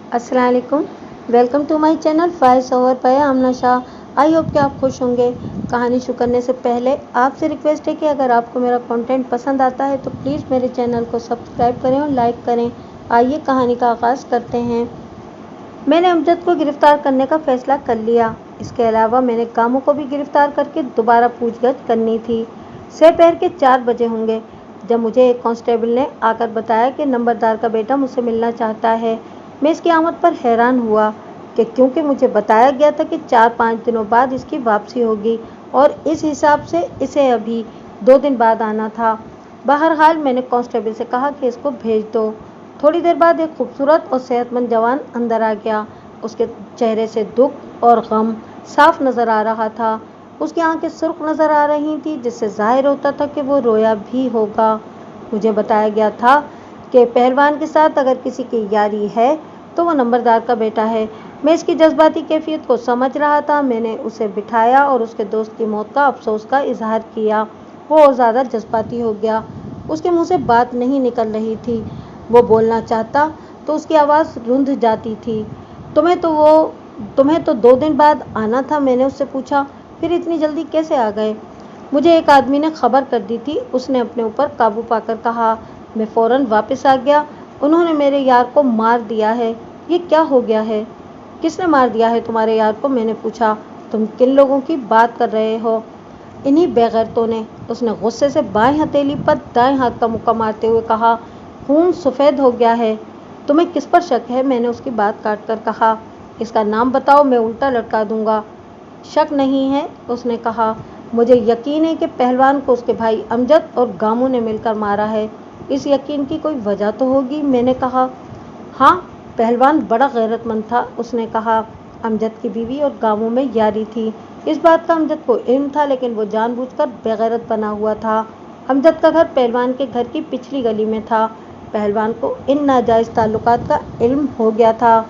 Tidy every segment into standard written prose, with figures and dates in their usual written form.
अस्सलाम वालेकुम। Welcome to my channel voice over by Amna Shah. I hope कि आप खुश होंगे। कहानी शुरू करने से पहले आपसे रिक्वेस्ट है कि अगर आपको मेरा कंटेंट पसंद आता है तो प्लीज़ मेरे चैनल को सब्सक्राइब करें और लाइक करें। आइए कहानी का आगाज़ करते हैं। मैंने अमजद को गिरफ्तार करने का फ़ैसला कर लिया। इसके अलावा मैंने कामों को भी गिरफ्तार करके दोबारा पूछगछ करनी थी। दोपहर के 4 बजे होंगे जब मुझे एक कांस्टेबल ने आकर बताया कि नंबरदार का बेटा मुझसे मिलना चाहता है। मैं इसकी आमद पर हैरान हुआ कि क्योंकि मुझे बताया गया था कि 4-5 दिनों बाद इसकी वापसी होगी और इस हिसाब से इसे अभी 2 दिन बाद आना था। बहरहाल मैंने कांस्टेबल से कहा कि इसको भेज दो। थोड़ी देर बाद एक खूबसूरत और सेहतमंद जवान अंदर आ गया। उसके चेहरे से दुख और गम साफ नज़र आ रहा था। उसकी आंखें सुर्ख नज़र आ रही थी जिससे जाहिर होता था कि वो रोया भी होगा। मुझे बताया गया था कि पहलवान के साथ अगर किसी की यारी है तो वो नंबरदार का बेटा है। मैं इसकी जज्बाती कैफियत को समझ रहा था। मैंने उसे बिठाया और उसके दोस्त की मौत का अफसोस का इजहार किया। वो और ज़्यादा जज्बाती हो गया। उसके मुंह से बात नहीं निकल रही थी। वो बोलना चाहता तो उसकी आवाज़ रुंध जाती थी। तुम्हें तो 2 दिन बाद आना था, मैंने उससे पूछा। फिर इतनी जल्दी कैसे आ गए? मुझे एक आदमी ने खबर कर दी थी, उसने अपने ऊपर काबू पाकर कहा। मैं फौरन वापस आ गया। उन्होंने मेरे यार को मार दिया है। ये क्या हो गया है? किसने मार दिया है तुम्हारे यार को? मैंने पूछा। तुम किन लोगों की बात कर रहे हो? इन्हीं बेगैरतों ने, उसने गुस्से से बाएं हथेली पर दाएं हाथ का मुक्का मारते हुए कहा। खून सफ़ेद हो गया है। तुम्हें किस पर शक है? मैंने उसकी बात काट कर कहा। इसका नाम बताओ, मैं उल्टा लटका दूंगा। शक नहीं है, उसने कहा। मुझे यकीन है कि पहलवान को उसके भाई अमजद और गामू ने मिलकर मारा है। इस यकीन की कोई वजह तो होगी, मैंने कहा। हाँ, पहलवान बड़ा गैरतमंद था, उसने कहा। अमजद की बीवी और गामू में यारी थी। इस बात का अमजद को इल्म था, लेकिन वो जानबूझकर बेगैरत बना हुआ था। अमजद का घर पहलवान के घर की पिछली गली में था। पहलवान को इन नाजायज़ ताल्लुकात का इल्म हो गया था।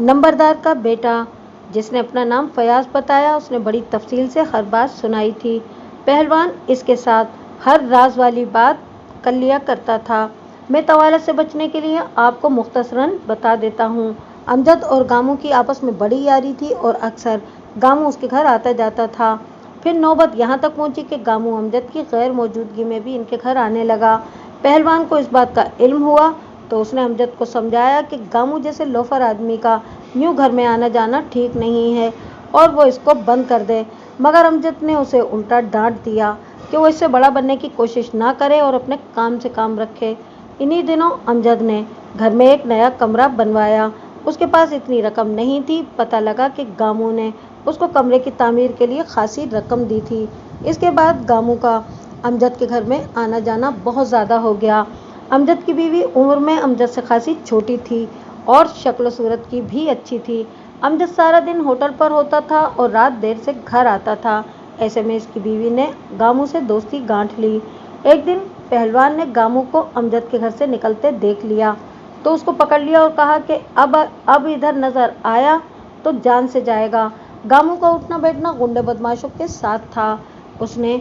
नंबरदार का बेटा, जिसने अपना नाम फयाज बताया, उसने बड़ी तफसील से हर बात सुनाई थी। पहलवान इसके साथ हर राज वाली बात कर लिया करता था। मैं तवालत से बचने के लिए आपको मुख्तसरन बता देता हूँ। अमजद और गामू की आपस में बड़ी यारी थी और अक्सर गामू उसके घर आता जाता था। फिर नौबत यहाँ तक पहुँची कि गामू अमजद की गैर मौजूदगी में भी इनके घर आने लगा। पहलवान को इस बात का इल्म हुआ तो उसने अमजद को समझाया कि गामू जैसे लोफर आदमी का यूं घर में आना जाना ठीक नहीं है और वो इसको बंद कर दे। मगर अमजद ने उसे उल्टा डांट दिया कि वो इससे बड़ा बनने की कोशिश ना करे और अपने काम से काम रखे। इन्हीं दिनों अमजद ने घर में एक नया कमरा बनवाया। उसके पास इतनी रकम नहीं थी। पता लगा कि गामू ने उसको कमरे की तामीर के लिए खासी रकम दी थी। इसके बाद गामू का अमजद के घर में आना जाना बहुत ज़्यादा हो गया। अमजद की बीवी उम्र में अमजद से खासी छोटी थी और शक्ल सूरत की भी अच्छी थी। अमजद सारा दिन होटल पर होता था और रात देर से घर आता था। ऐसे में इसकी बीवी ने गामू से दोस्ती गांठ ली। एक दिन पहलवान ने गामू को अमजद के घर से निकलते देख लिया तो उसको पकड़ लिया और कहा कि अब इधर नज़र आया तो जान से जाएगा। गामू का उठना बैठना गुंडे बदमाशों के साथ था। उसने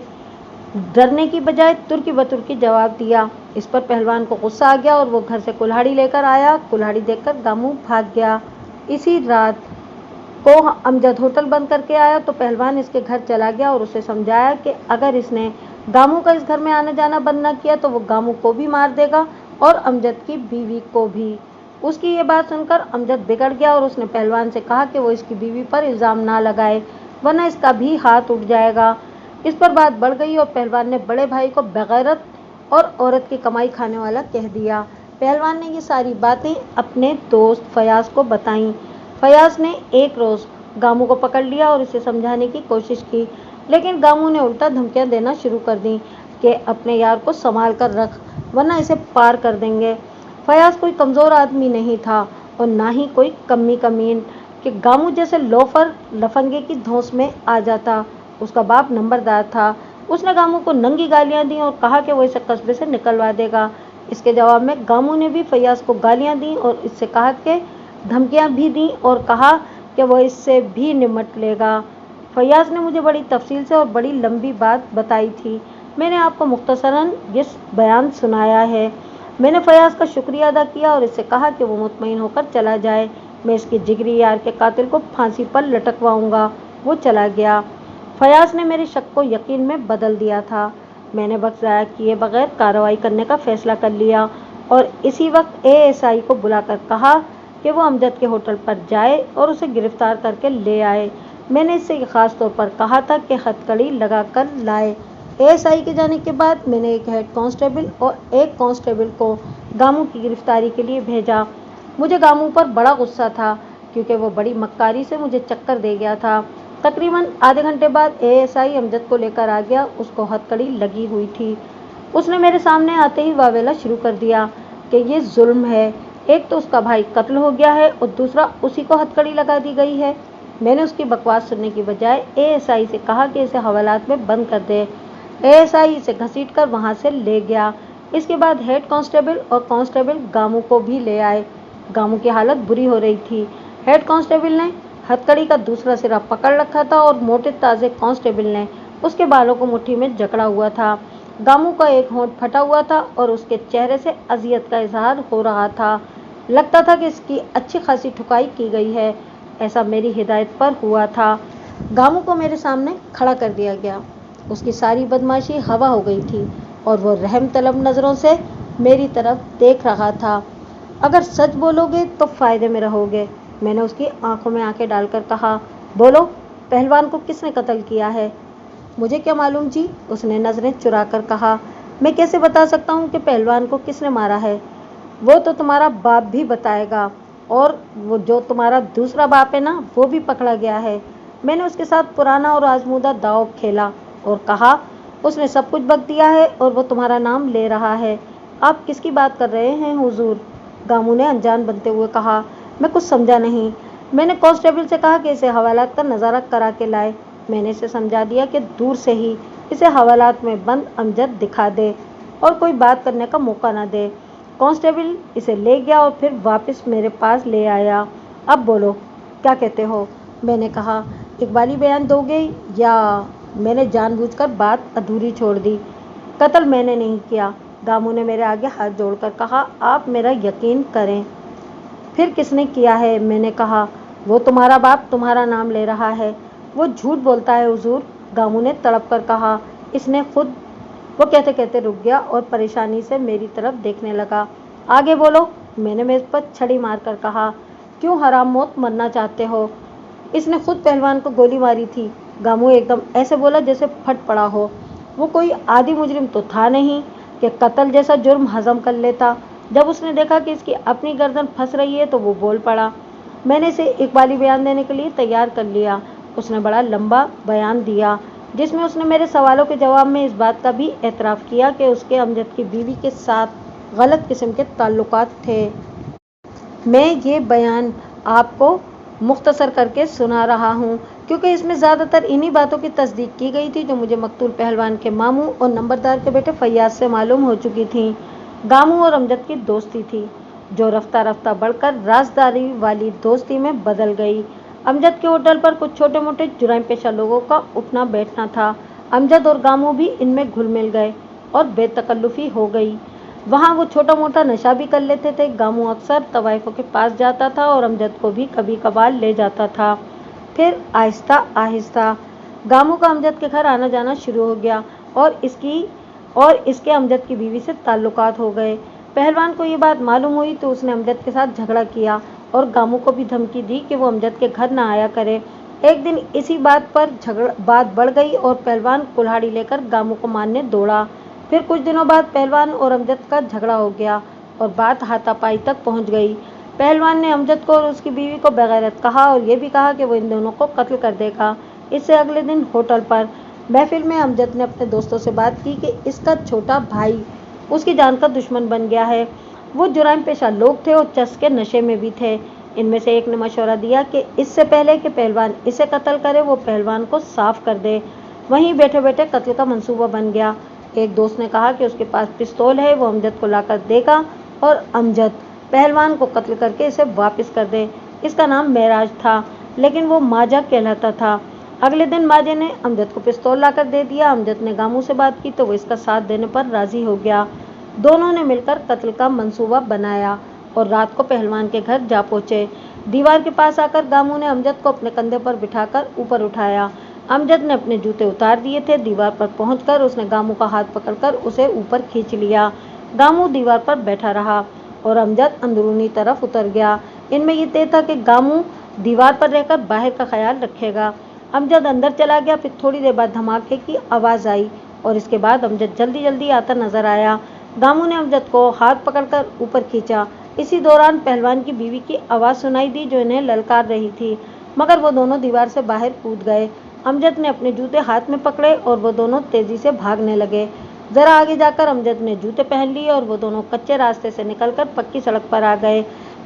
डरने की बजाय तुर्की बतुर्की जवाब दिया। इस पर पहलवान को गुस्सा आ गया और वो घर से कुल्हाड़ी लेकर आया। कुल्हाड़ी देखकर गामू भाग गया। इसी रात को अमजद होटल बंद करके आया तो पहलवान इसके घर चला गया और उसे समझाया कि अगर इसने गामू का इस घर में आना जाना बंद न किया तो वो गामू को भी मार देगा और अमजद की बीवी को भी। उसकी ये बात सुनकर अमजद बिगड़ गया और उसने पहलवान से कहा कि वो इसकी बीवी पर इल्ज़ाम ना लगाए वरना इसका भी हाथ उठ जाएगा। इस पर बात बढ़ गई और पहलवान ने बड़े भाई को बेगैरत और औरत की कमाई खाने वाला कह दिया। पहलवान ने ये सारी बातें अपने दोस्त फयाज को बताईं। फयाज ने एक रोज़ गामू को पकड़ लिया और इसे समझाने की कोशिश की, लेकिन गामू ने उल्टा धमकियां देना शुरू कर दी कि अपने यार को संभाल कर रख वरना इसे पार कर देंगे। फयाज कोई कमज़ोर आदमी नहीं था और ना ही कोई कमी कमीन कि गामू जैसे लोफर लफंगे की धौंस में आ जाता। उसका बाप नंबरदार था। उसने गामू को नंगी गालियां दी और कहा कि वो इसे कस्बे से निकलवा देगा। इसके जवाब में गामू ने भी फयाज को गालियां दी और इससे कहा कि धमकियां भी दी और कहा कि वो इससे भी निमट लेगा। फयाज ने मुझे बड़ी तफसील से और बड़ी लंबी बात बताई थी। मैंने आपको मुख्तसरन ये बयान सुनाया है। میں نے فیاض کا شکریہ ادا کیا اور اس سے کہا کہ وہ مطمئن ہو کر چلا جائے، میں اس کے جگری یار کے قاتل کو پھانسی پر لٹکواؤں گا۔ وہ چلا گیا۔ فیاض نے میرے شک کو یقین میں بدل دیا تھا۔ میں نے وقت ضائع کیے بغیر کارروائی کرنے کا فیصلہ کر لیا اور اسی وقت ASI کو بلا کر کہا کہ وہ امجد کے ہوٹل پر جائے اور اسے گرفتار کر کے لے آئے۔ میں نے اس سے خاص طور پر کہا تھا کہ ہتھکڑی لگا کر لائے۔ ASI کے جانے کے بعد میں نے ایک ہیڈ کانسٹیبل اور ایک کانسٹیبل کو گامو کی گرفتاری کے لیے بھیجا۔ مجھے گامو پر بڑا غصہ تھا کیونکہ وہ بڑی مکاری سے مجھے چکر دے گیا تھا۔ تقریباً آدھے گھنٹے بعد ASI امجد کو لے کر آ گیا۔ اس کو ہتھکڑی لگی ہوئی تھی۔ اس نے میرے سامنے آتے ہی واویلا شروع کر دیا کہ یہ ظلم ہے، ایک تو اس کا بھائی قتل ہو گیا ہے اور دوسرا اسی کو ہتھکڑی لگا دی گئی ہے۔ میں نے اس کی بکواس سننے کی بجائے ASI سے کہا کہ اسے حوالات میں بند کر دے۔ ASI اسے گھسیٹ کر وہاں سے لے گیا۔ اس کے بعد ہیڈ کانسٹیبل اور کانسٹیبل گامو کو بھی لے آئے۔ گامو کی حالت بری ہو رہی تھی۔ ہیڈ کانسٹیبل نے ہتھکڑی کا دوسرا سرا پکڑ رکھا تھا اور موٹے تازے کانسٹیبل نے اس کے بالوں کو مٹھی میں جکڑا ہوا تھا۔ گامو کا ایک ہونٹ پھٹا ہوا تھا اور اس کے چہرے سے اذیت کا اظہار ہو رہا تھا۔ لگتا تھا کہ اس کی اچھی خاصی ٹھکائی کی گئی ہے، ایسا میری ہدایت پر ہوا تھا۔ گامو کو میرے سامنے کھڑا کر دیا گیا۔ اس کی ساری بدمعاشی ہوا ہو گئی تھی اور وہ رحم طلب نظروں سے میری طرف دیکھ رہا تھا۔ اگر سچ بولو گے تو فائدے میں رہو گے، میں نے اس کی آنکھوں میں آنکھیں ڈال کر کہا۔ بولو، پہلوان کو کس نے قتل کیا ہے؟ مجھے کیا معلوم جی، اس نے نظریں چرا کر کہا۔ میں کیسے بتا سکتا ہوں کہ پہلوان کو کس نے مارا ہے؟ وہ تو تمہارا باپ بھی بتائے گا، اور وہ جو تمہارا دوسرا باپ ہے نا، وہ بھی پکڑا گیا ہے۔ میں نے اس کے ساتھ پرانا اور آزمودہ داؤ کھیلا اور کہا، اس نے سب کچھ بک دیا ہے اور وہ تمہارا نام لے رہا ہے۔ آپ کس کی بات کر رہے ہیں حضور؟ گامو نے انجان بنتے ہوئے کہا۔ میں کچھ سمجھا نہیں۔ میں نے کانسٹیبل سے کہا کہ اسے حوالات کا نظارہ کرا کے لائے۔ میں نے اسے سمجھا دیا کہ دور سے ہی اسے حوالات میں بند امجد دکھا دے اور کوئی بات کرنے کا موقع نہ دے۔ کانسٹیبل اسے لے گیا اور پھر واپس میرے پاس لے آیا۔ اب بولو، کیا کہتے ہو؟ میں نے کہا۔ اقبالی بیان دو گے یا؟ میں نے جان بوجھ کر بات ادھوری چھوڑ دی۔ قتل میں نے نہیں کیا، گامو نے میرے آگے ہاتھ جوڑ کر کہا۔ آپ میرا یقین کریں۔ پھر کس نے کیا ہے؟ میں نے کہا۔ وہ تمہارا باپ تمہارا نام لے رہا ہے۔ وہ جھوٹ بولتا ہے حضور، گامو نے تڑپ کر کہا۔ اس نے خود… وہ کہتے کہتے رک گیا اور پریشانی سے میری طرف دیکھنے لگا۔ آگے بولو، میں نے میز پر چھڑی مار کر کہا۔ کیوں حرام موت مرنا چاہتے ہو؟ اس نے خود پہلوان کو گولی ماری تھی، گامو ایک دم ایسے بولا جیسے پھٹ پڑا ہو۔ وہ کوئی عادی مجرم تو تھا نہیں کہ قتل جیسا جرم ہضم کر لیتا۔ جب اس نے دیکھا کہ اس کی اپنی گردن پھنس رہی ہے تو وہ بول پڑا۔ میں نے اسے اقبالی بیان دینے کے لیے تیار کر لیا۔ اس نے بڑا لمبا بیان دیا جس میں اس نے میرے سوالوں کے جواب میں اس بات کا بھی اعتراف کیا کہ اس کے امجد کی بیوی کے ساتھ غلط قسم کے تعلقات تھے۔ میں یہ بیان آپ کو مختصر کر کے سنا رہا ہوں کیونکہ اس میں زیادہ تر انہی باتوں کی تصدیق کی گئی تھی جو مجھے مقتول پہلوان کے ماموں اور نمبردار کے بیٹے فیاض سے معلوم ہو چکی تھیں۔ گامو اور امجد کی دوستی تھی جو رفتہ رفتہ بڑھ کر رازداری والی دوستی میں بدل گئی۔ امجد کے ہوٹل پر کچھ چھوٹے موٹے جرائم پیشہ لوگوں کا اٹھنا بیٹھنا تھا۔ امجد اور گامو بھی ان میں گھل مل گئے اور بے تکلفی ہو گئی۔ وہاں وہ چھوٹا موٹا نشہ بھی کر لیتے تھے۔ گامو اکثر طوائفوں کے پاس جاتا تھا اور امجد کو بھی کبھی کبھار لے جاتا تھا۔ پھر آہستہ آہستہ گامو کا امجد کے گھر آنا جانا شروع ہو گیا اور اس کے امجد کی بیوی سے تعلقات ہو گئے۔ پہلوان کو یہ بات معلوم ہوئی تو اس نے امجد کے ساتھ جھگڑا کیا اور گامو کو بھی دھمکی دی کہ وہ امجد کے گھر نہ آیا کرے۔ ایک دن اسی بات پر بات بڑھ گئی اور پہلوان کلہاڑی لے کر گامو کو مارنے دوڑا۔ پھر کچھ دنوں بعد پہلوان اور امجد کا جھگڑا ہو گیا اور بات ہاتھا پائی تک پہنچ گئی۔ پہلوان نے امجد کو اور اس کی بیوی کو بغیرت کہا اور یہ بھی کہا کہ وہ ان دونوں کو قتل کر دے گا۔ اس سے اگلے دن ہوٹل پر محفل میں امجد نے اپنے دوستوں سے بات کی کہ اس کا چھوٹا بھائی اس کی جان کا دشمن بن گیا ہے۔ وہ جرائم پیشہ لوگ تھے اور چرس کے نشے میں بھی تھے۔ ان میں سے ایک نے مشورہ دیا کہ اس سے پہلے کہ پہلوان اسے قتل کرے وہ پہلوان کو صاف کر دے۔ وہیں بیٹھے بیٹھے قتل کا منصوبہ بن گیا۔ ایک دوست نے کہا کہ اس کے پاس پستول ہے، وہ امجد کو لا کر دے گا اور امجد پہلوان کو قتل کر کے اسے واپس کر دے۔ اس کا نام معراج تھا لیکن وہ ماجہ کہلاتا تھا۔ اگلے دن ماجے نے امجد کو پستول لا کر دے دیا۔ امجد نے گامو سے بات کی تو وہ اس کا ساتھ دینے پر راضی ہو گیا۔ दोनों ने मिलकर कत्ल का मंसूबा बनाया और रात को पहलवान के घर जा पहुंचे। दीवार के पास आकर गामू ने अमजद को अपने कंधे पर बिठाकर ऊपर उठाया। अमजद ने अपने जूते उतार दिए थे। दीवार पर पहुंचकर उसने गामू का हाथ पकड़कर उसे ऊपर खींच लिया। गामू दीवार पर बैठा रहा और अमजद अंदरूनी तरफ उतर गया। इनमें ये तय था कि गामू दीवार पर रहकर बाहर का ख्याल रखेगा। अमजद अंदर चला गया। फिर थोड़ी देर बाद धमाके की आवाज़ आई और इसके बाद अमजद जल्दी जल्दी आता नजर आया। गामू ने अमजद को हाथ पकड़कर ऊपर खींचा। इसी दौरान पहलवान की बीवी की आवाज़ सुनाई दी जो इन्हें ललकार रही थी, मगर वो दोनों दीवार से बाहर कूद गए। अमजद ने अपने जूते हाथ में पकड़े और वो दोनों तेजी से भागने लगे। जरा आगे जाकर अमजद ने जूते पहन लिए और वो दोनों कच्चे रास्ते से निकलकर पक्की सड़क पर आ गए।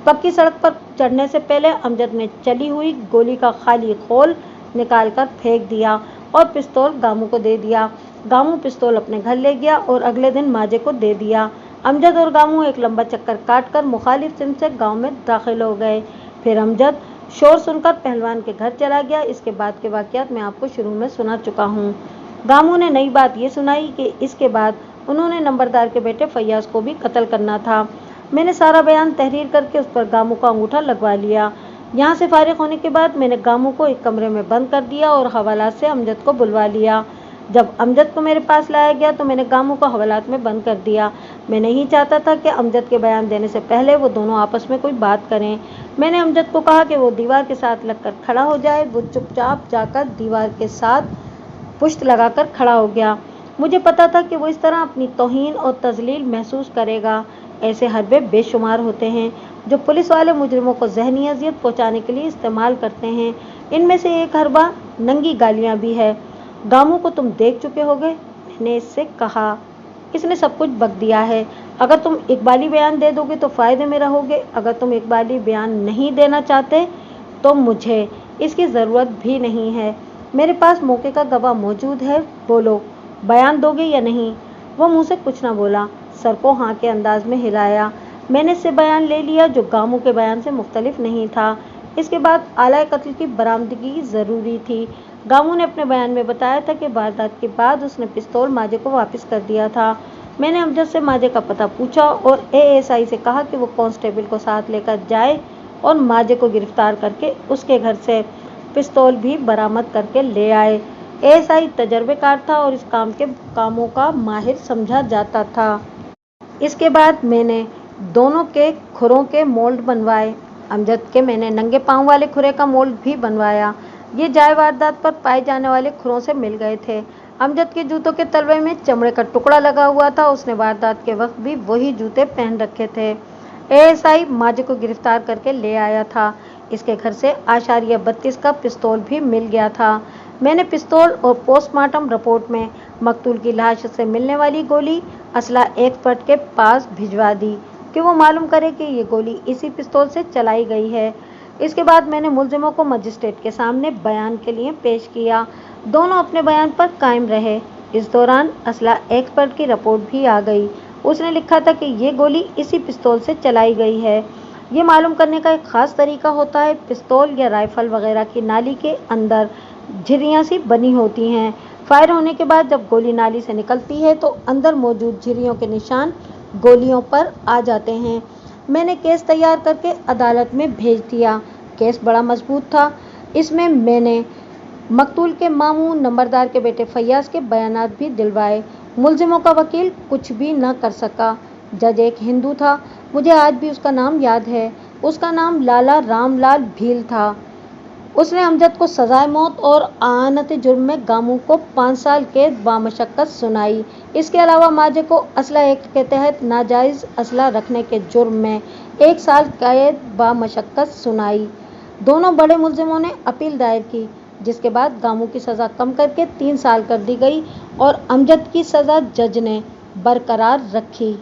पक्की सड़क पर चढ़ने से पहले अमजद ने चली हुई गोली का खाली खोल निकालकर फेंक दिया और पिस्तौल गामू को दे दिया। गामू पिस्तौल अपने घर ले गया और अगले दिन माजे को दे दिया। अमजद और गामू एक लंबा चक्कर काटकर मुखालिफ सिम से गांव में दाखिल हो गए। फिर अमजद शोर सुनकर पहलवान के घर चला गया। इसके बाद के वाकयात मैं आपको शुरू में सुना चुका हूँ। गामू ने नई बात ये सुनाई कि इसके बाद उन्होंने नंबरदार के बेटे फैयाज को भी कत्ल करना था। मैंने सारा बयान तहरीर करके उस पर गामू का अंगूठा लगवा लिया। यहाँ से फारिग होने के बाद मैंने गामू को एक कमरे में बंद कर दिया और हवालात से अमजद को बुलवा लिया। जब अमजद को मेरे पास लाया गया तो मैंने गामू को हवालात में बंद कर दिया। मैं नहीं चाहता था कि अमजद के बयान देने से पहले वो दोनों आपस में कोई बात करें। मैंने अमजद को कहा कि वो दीवार के साथ लगकर खड़ा हो जाए। वो चुपचाप जाकर दीवार के साथ पुश्त लगाकर खड़ा हो गया। मुझे पता था कि वो इस तरह अपनी तौहीन और तजलील महसूस करेगा। ऐसे हरबे बेशुमार होते हैं जो पुलिस वाले मुजरिमों को ज़हनी अजियत पहुंचाने के लिए इस्तेमाल करते हैं। इनमें से एक हरबा नंगी गालियां भी है। गामू को तुम देख चुके होगे, मैंने इससे कहा। इसने सब कुछ बक दिया है। अगर तुम इकबाली बयान दे दोगे तो फ़ायदे में रहोगे। अगर तुम इकबाली बयान नहीं देना चाहते तो मुझे इसकी ज़रूरत भी नहीं है। मेरे पास मौके का गवाह मौजूद है। बोलो, बयान दोगे या नहीं? वो मुँह से कुछ ना बोला, सर को हाँ के अंदाज में हिलाया। मैंने इससे बयान ले लिया जो गामू के बयान से मुख्तलिफ नहीं था। इसके बाद आला कत्ल की बरामदगी ज़रूरी थी। गामू ने अपने बयान में बताया था कि वारदात के बाद उसने पिस्तौल माजे को वापस कर दिया था। मैंने अमजद से माजे का पता पूछा और एएसआई से कहा कि वो कांस्टेबल को साथ लेकर जाए और माजे को गिरफ्तार करके उसके घर से पिस्तौल भी बरामद करके ले आए। एएसआई तजर्बेकार था और इस कामों का माहिर समझा जाता था। इसके बाद मैंने दोनों के खुरों के मोल्ड बनवाए। अमजद के मैंने नंगे पाँव वाले खुरे का मोल्ड भी बनवाया। ये जाए वारदात पर पाए जाने वाले खुरों से मिल गए थे। अमजद के जूतों के तलवे में चमड़े का टुकड़ा लगा हुआ था। उसने वारदात के वक्त भी वही जूते पहन रखे थे। एएसआई माजे को गिरफ्तार करके ले आया था। इसके घर से आशारिया 32 का पिस्तौल भी मिल गया था। मैंने पिस्तौल और पोस्टमार्टम रिपोर्ट में मकतूल की लाश से मिलने वाली गोली असला एक्सपर्ट के पास भिजवा दी कि वो मालूम करे कि ये गोली इसी पिस्तौल से चलाई गई है। इसके बाद मैंने मुलजिमों को मजिस्ट्रेट के सामने बयान के लिए पेश किया। दोनों अपने बयान पर कायम रहे। इस दौरान असला एक्सपर्ट की रिपोर्ट भी आ गई। उसने लिखा था कि ये गोली इसी पिस्तौल से चलाई गई है। ये मालूम करने का एक ख़ास तरीका होता है। पिस्तौल या राइफल वगैरह की नाली के अंदर झिर्रियाँ सी बनी होती हैं। फायर होने के बाद जब गोली नाली से निकलती है तो अंदर मौजूद झिर्रियों के निशान गोलियों पर आ जाते हैं। मैंने केस तैयार करके अदालत में भेज दिया। केस बड़ा मजबूत था। इसमें मैंने मकतूल के मामू नंबरदार के बेटे फैयाज के बयानात भी दिलवाए। मुलजिमों का वकील कुछ भी न कर सका। जज एक हिंदू था। मुझे आज भी उसका नाम याद है। उसका नाम लाला रामलाल भील था। उसने अमजद को सजाए मौत और आनत जुर्म में गामू को 5 साल कैद बामशक्कत सुनाई। इसके अलावा माजे को असला एक्ट के तहत नाजायज़ असला रखने के जुर्म में 1 साल कैद बामशक्कत सुनाई। दोनों बड़े मुलजिमों ने अपील दायर की, जिसके बाद गामू की सज़ा कम करके 3 साल कर दी गई और अमजद की सज़ा जज ने बरकरार रखी।